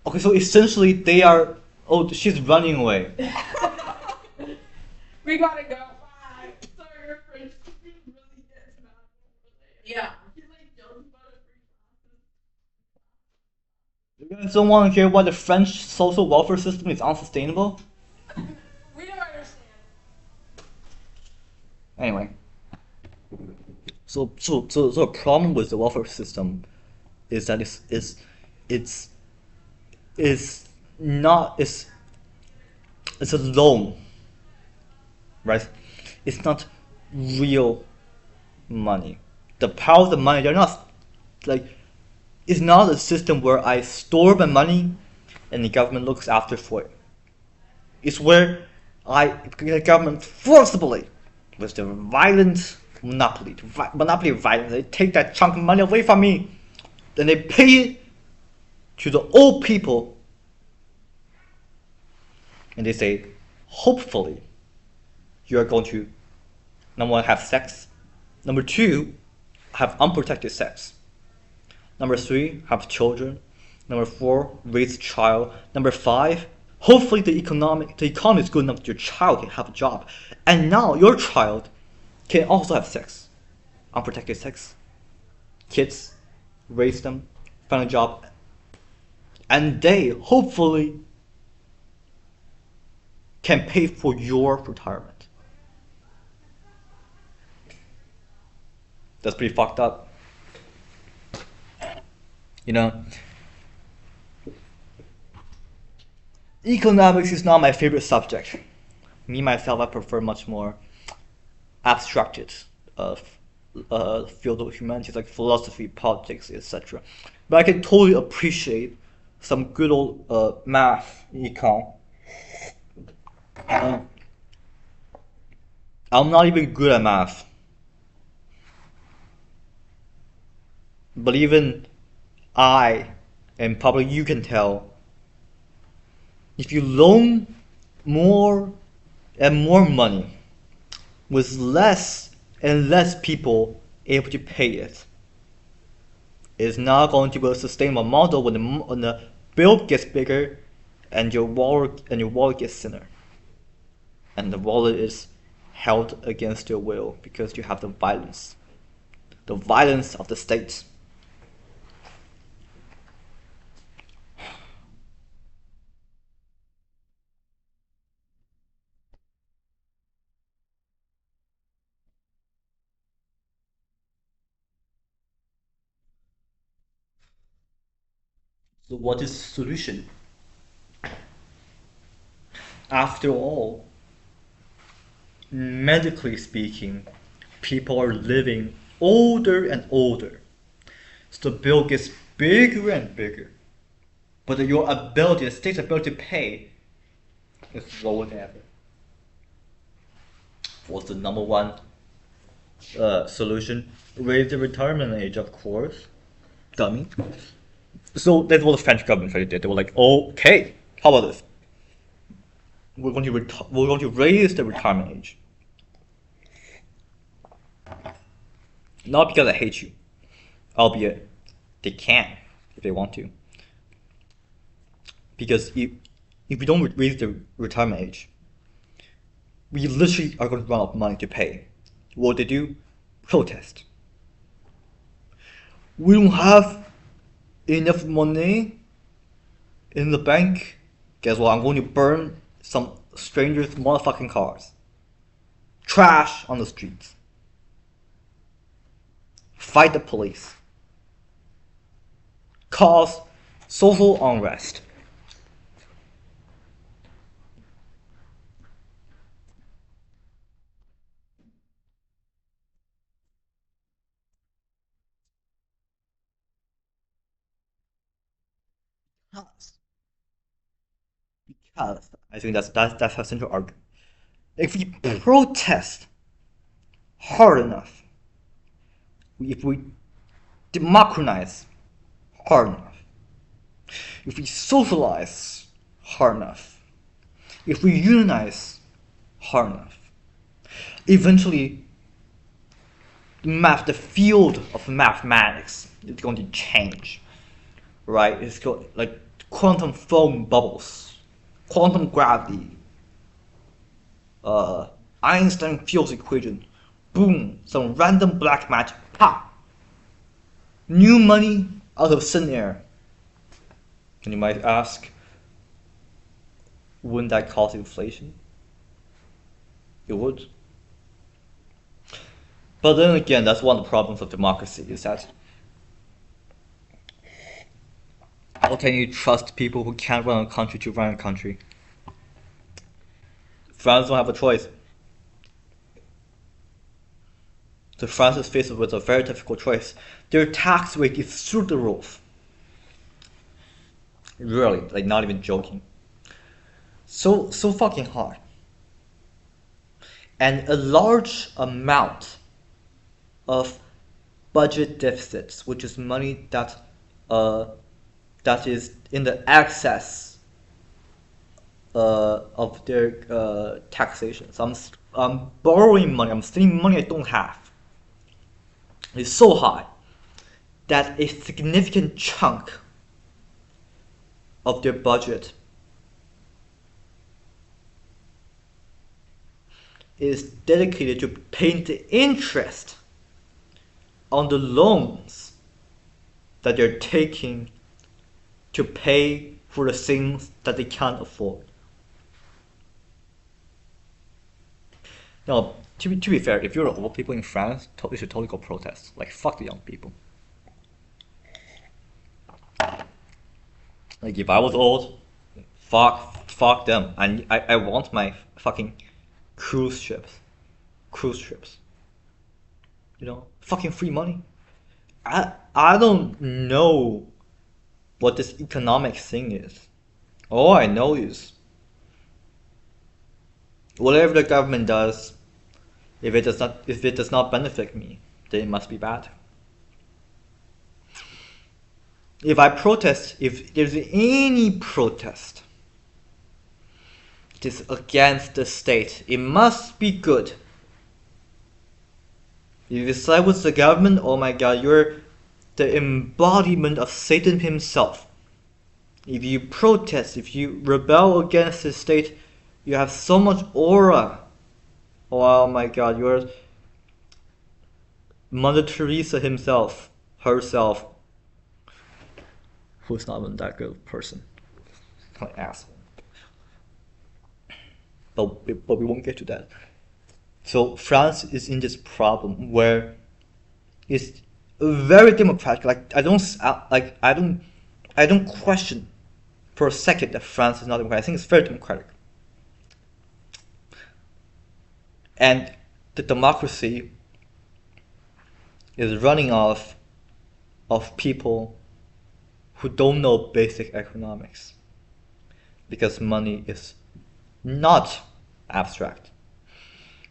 okay, so essentially they are, oh, she's running away. We gotta go. Bye. Sorry, your French really gets mad. Yeah. He jokes about it. You guys don't want to hear why the French social welfare system is unsustainable? We don't understand. Anyway. So the problem with the welfare system is that it's a loan, right? It's not real money. The power of the money, they're not it's not a system where I store my money and the government looks after for it. It's where the government forcibly, with the violent monopoly of violence, they take that chunk of money away from me, then they pay it to the old people, and they say, hopefully, you are going to Number one, have sex. Number two, have unprotected sex. Number three, have children. Number four, raise a child. Number five, hopefully the economy is good enough that your child can have a job. And now your child can also have sex. Unprotected sex. Kids, raise them, find a job. And they hopefully can pay for your retirement. That's pretty fucked up. You know, economics is not my favorite subject. Me, myself, I prefer much more abstracted field of humanities like philosophy, politics, etc. But I can totally appreciate some good old math in econ. I'm not even good at math. But even I, and probably you can tell, if you loan more and more money with less and less people able to pay it, it's not going to be a sustainable model when the bill gets bigger and your wallet gets thinner. And the wallet is held against your will because you have the violence of the state. So what is the solution? After all, medically speaking, people are living older and older. So the bill gets bigger and bigger. But your ability, the state's ability to pay, is lower than ever. What's the number one solution? Raise the retirement age, of course. Dummy. So that's what the French government did. They were like, okay, how about this? We're going to raise the retirement age. Not because I hate you, albeit they can if they want to. Because if we don't raise the retirement age, we literally are going to run out of money to pay. What they do? Protest. We don't have enough money in the bank. Guess what? I'm going to burn some strangers' motherfucking cars. Trash on the streets. Fight the police. Cause social unrest. Because I think that's a central argument. If we protest hard enough, if we democratize hard enough, if we socialize hard enough, if we unionize hard enough, eventually the field of mathematics is going to change, right? It's going like quantum foam bubbles, quantum gravity, Einstein field equation, boom, some random black magic, pop, new money out of thin air. And you might ask, wouldn't that cause inflation? It would. But then again, that's one of the problems of democracy, is that how can you trust people who can't run a country to run a country? France don't have a choice. So France is faced with a very difficult choice. Their tax rate is through the roof. Really, like not even joking. So fucking hard. And a large amount of budget deficits, which is money that is in the excess of their taxation. Some I'm borrowing money, I'm spending money I don't have, is so high that a significant chunk of their budget is dedicated to paying the interest on the loans that they're taking to pay for the things that they can't afford. Now, to be fair, if you're old people in France, you should totally go protest. Like, fuck the young people. Like, if I was old, fuck them. And I want my fucking cruise trips. You know, fucking free money. I don't know what this economic thing is. All I know is whatever the government does, if it does not benefit me, then it must be bad. If I protest, if there's any protest, it is against the state. It must be good. If you side with the government, oh my god, you're the embodiment of Satan himself. If you protest, if you rebel against the state, you have so much aura. Oh my god, you're Mother Teresa herself, who's not even that good of a person. Kind of asshole. But we won't get to that. So France is in this problem where it's very democratic. Like I don't question for a second that France is not democratic. I think it's very democratic. And the democracy is running off of people who don't know basic economics, because money is not abstract.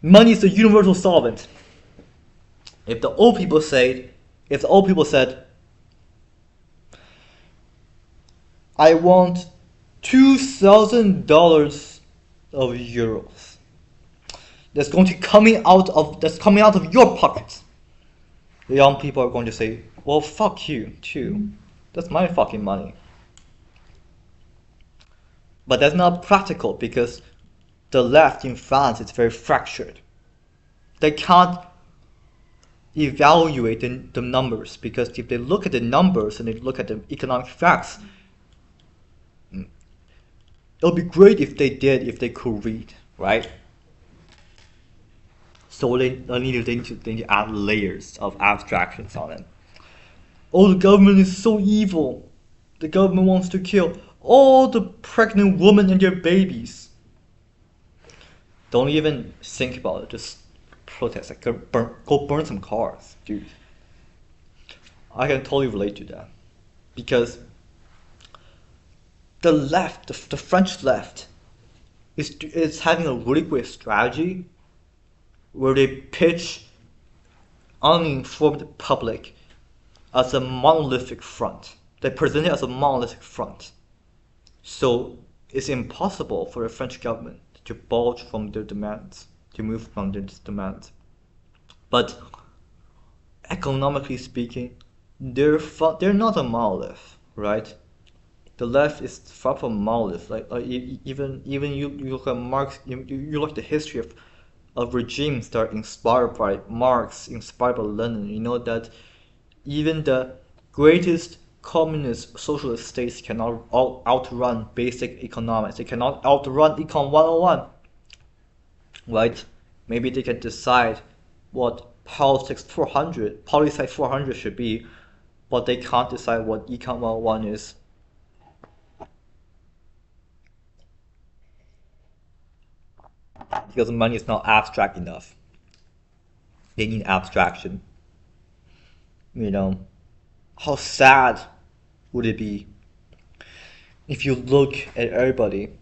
Money is a universal solvent. If the old people said, I want $2,000 of euros, that's coming out of your pockets, the young people are going to say, well, fuck you too. That's my fucking money. But that's not practical because the left in France is very fractured. They can't evaluate the numbers, because if they look at the numbers and they look at the economic facts, it would be great if they could read, right? So they need to add layers of abstractions on it. Oh, the government is so evil. The government wants to kill all the pregnant women and their babies. Don't even think about it. Just protest. Like, go burn some cars, dude. I can totally relate to that, because the left, the French left, is having a really great strategy where they pitch uninformed public as a monolithic front. They present it as a monolithic front. So it's impossible for the French government to budge from their demands, to move from their demands. But economically speaking, they're not a monolith, right? The left is far from monolith. Even you look at Marx, you look at the history of regimes that are inspired by Marx, inspired by Lenin. You know that even the greatest communist socialist states cannot outrun basic economics. They cannot outrun Econ 101, right? Maybe they can decide what Poli Sci 400 should be, but they can't decide what Econ 101 is. Because money is not abstract enough. They need abstraction. You know, how sad would it be if you look at everybody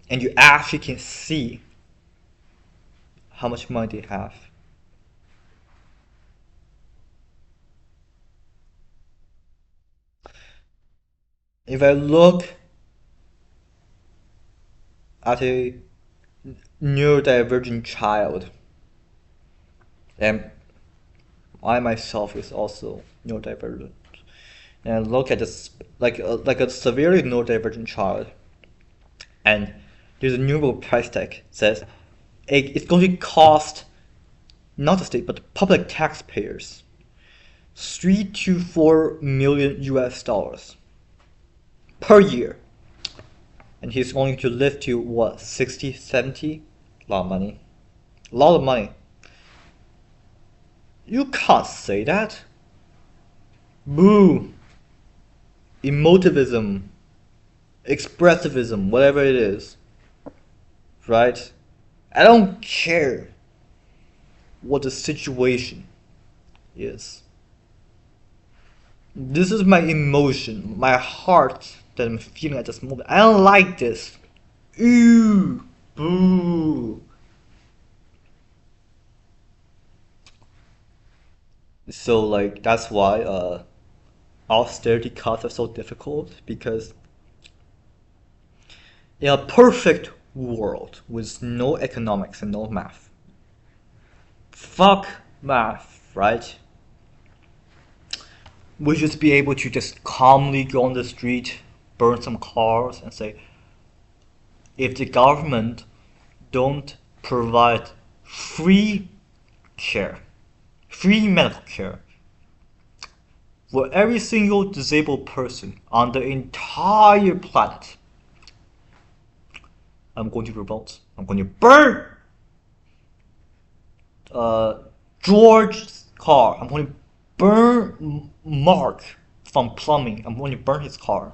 and you actually can see how much money they have? If I look at neurodivergent child, and I myself is also neurodivergent, and look at this like a severely neurodivergent child, and there's a Nobel prize tag says it's going to cost not the state but the public taxpayers 3 to 4 million US dollars per year, and he's going to live to what, 60, 70? A lot of money. A lot of money. You can't say that. Boo. Emotivism, expressivism, whatever it is. Right? I don't care what the situation is. This is my emotion, my heart that I'm feeling at this moment. I don't like this. Ooh. Boo. So like that's why austerity cuts are so difficult, because in a perfect world with no economics and no math, fuck math, right? We should be able to just calmly go on the street, burn some cars, and say, if the government don't provide free care, free medical care for every single disabled person on the entire planet, I'm going to revolt. I'm going to burn George's car. I'm going to burn Mark from plumbing. I'm going to burn his car.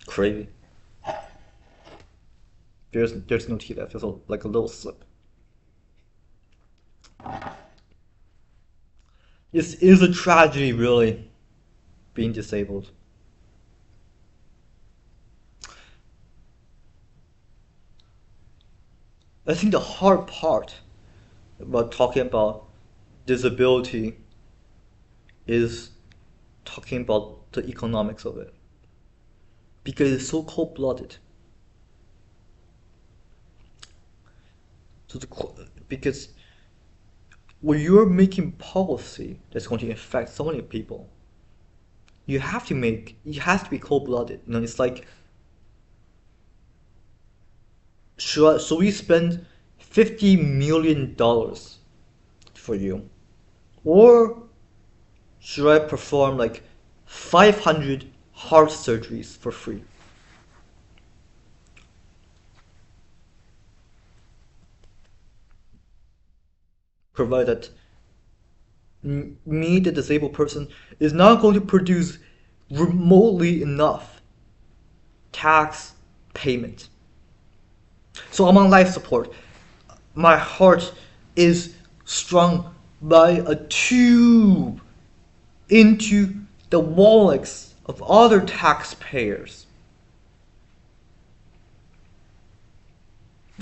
Crazy. There's no tea left. There's like a little slip. This is a tragedy, really, being disabled. I think the hard part about talking about disability is talking about the economics of it, because it's so cold-blooded. Because when you're making policy that's going to affect so many people, it has to be cold-blooded. You know, it's like, should we spend $50 million for you, or should I perform like 500 heart surgeries for free? Provided me, the disabled person, is not going to produce remotely enough tax payment. So I'm on life support. My heart is strung by a tube into the wallets of other taxpayers.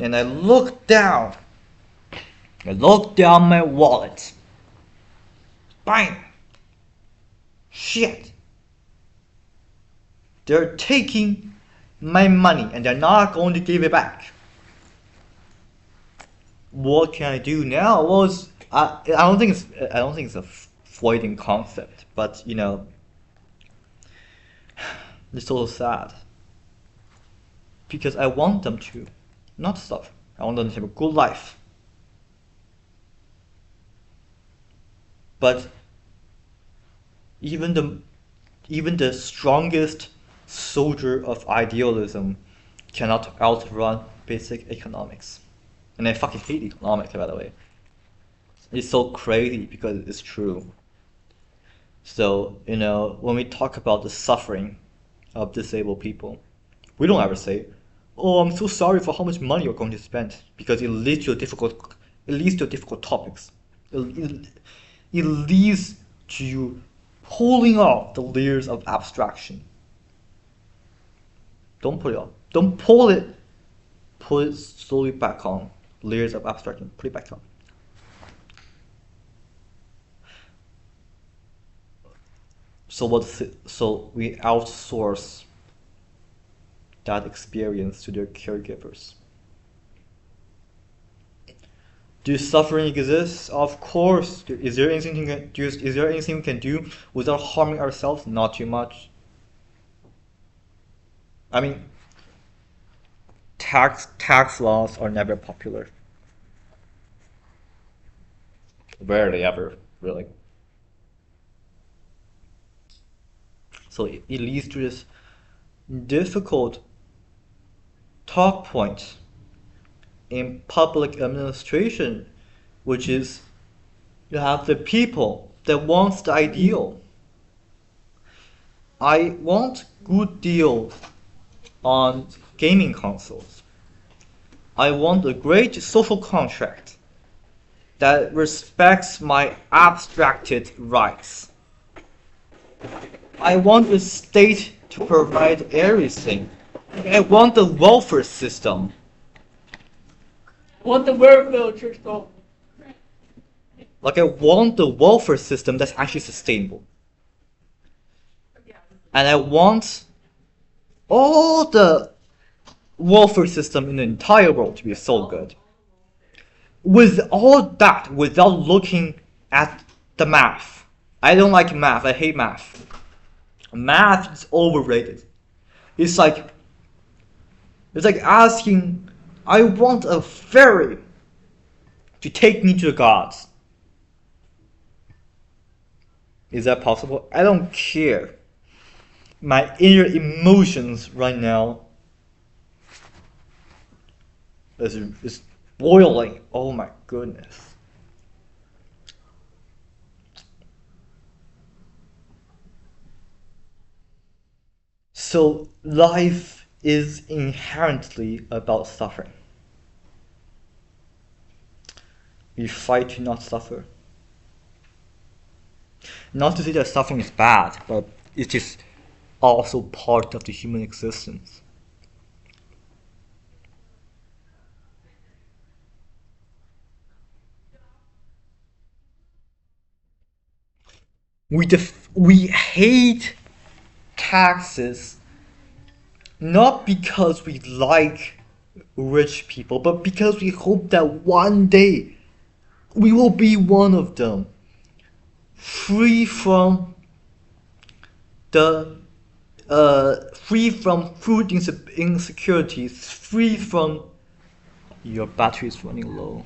And I look down my wallet. Bang! Shit! They're taking my money and they're not going to give it back. What can I do now? Well, I don't think it's a Freudian concept, but you know, it's so sad, because I want them to not suffer. I want them to have a good life. But even the strongest soldier of idealism cannot outrun basic economics. And I fucking hate economics, by the way. It's so crazy because it's true. So, you know, when we talk about the suffering of disabled people, we don't ever say, "Oh, I'm so sorry for how much money you're going to spend," because it leads to difficult topics. It leads to you pulling off the layers of abstraction. Don't pull it off. Don't pull it. Put it slowly back on. Layers of abstraction. Put it back on. So we outsource that experience to their caregivers. Do suffering exist? Of course. Is there anything we can do without harming ourselves? Not too much. I mean, tax laws are never popular. Rarely ever, really. So it leads to this difficult talk point in public administration, which is you have the people that wants the ideal. I want good deals on gaming consoles. I want a great social contract that respects my abstracted rights. I want the state to provide everything. I want the welfare system. What the word villagers go. Like I want the welfare system that's actually sustainable. And I want all the welfare system in the entire world to be so good. With all that, without looking at the math. I don't like math, I hate math. Math is overrated. It's like asking, I want a fairy to take me to the gods. Is that possible? I don't care. My inner emotions right now is boiling. Oh my goodness. So life is inherently about suffering. We fight to not suffer. Not to say that suffering is bad, but it is also part of the human existence. We hate taxes not because we like rich people, but because we hope that one day we will be one of them, free from food insecurities, free from your battery is running low.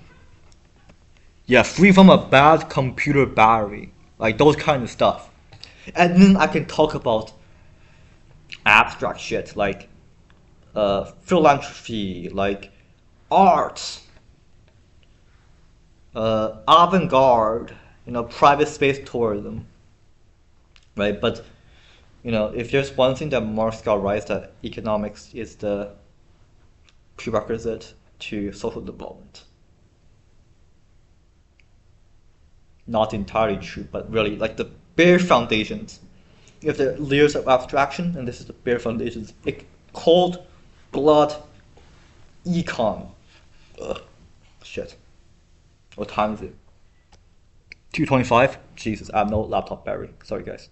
Yeah, free from a bad computer battery, like those kind of stuff. And then I can talk about abstract shit like philanthropy, like art, avant-garde, private space tourism, right? But if there's one thing that Marx got right, that economics is the prerequisite to social development. Not entirely true, but really like the bare foundations. You have the layers of abstraction, and this is the bare foundations. Cold blood econ. Ugh, shit. What time is it? 2:25? Jesus, I have no laptop battery. Sorry, guys.